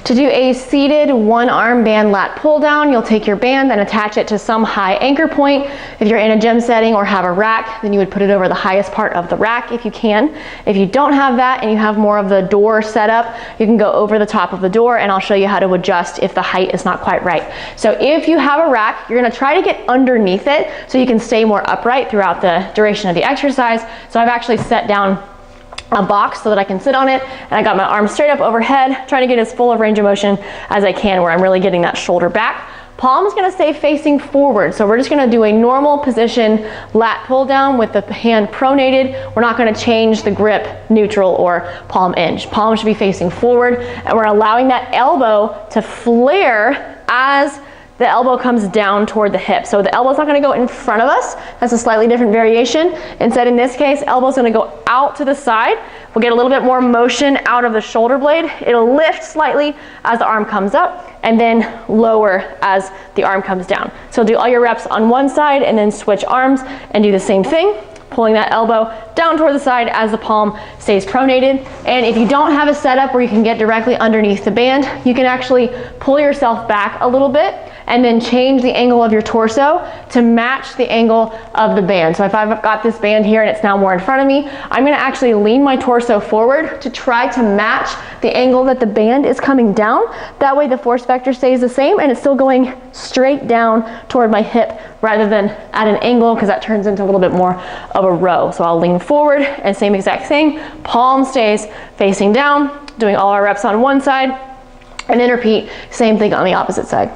To do a seated one arm band lat pull down, you'll take your band and attach it to some high anchor point. If you're in a gym setting or have a rack, then you would put it over the highest part of the rack if you can. If you don't have that and you have more of the door set up, you can go over the top of the door, and I'll show you how to adjust if the height is not quite right. So if you have a rack, you're gonna try to get underneath it so you can stay more upright throughout the duration of the exercise. So I've actually set down a box so that I can sit on it, and I got my arms straight up overhead, trying to get as full of range of motion as I can where I'm really getting that shoulder back. Palm's gonna stay facing forward, so we're just gonna do a normal position lat pull down with the hand pronated. We're not gonna change the grip neutral or palm hinge. Palm should be facing forward, and we're allowing that elbow to flare as the elbow comes down toward the hip. So the elbow's not gonna go in front of us. That's a slightly different variation. Instead, in this case, elbow's gonna go out to the side. We'll get a little bit more motion out of the shoulder blade. It'll lift slightly as the arm comes up, and then lower as the arm comes down. So do all your reps on one side and then switch arms and do the same thing, pulling that elbow down toward the side as the palm stays pronated. And if you don't have a setup where you can get directly underneath the band, you can actually pull yourself back a little bit and then change the angle of your torso to match the angle of the band. So if I've got this band here and it's now more in front of me, I'm gonna actually lean my torso forward to try to match the angle that the band is coming down. That way the force vector stays the same and it's still going straight down toward my hip rather than at an angle, because that turns into a little bit more of a row. So I'll lean forward and same exact thing, palm stays facing down, doing all our reps on one side, and then repeat, same thing on the opposite side.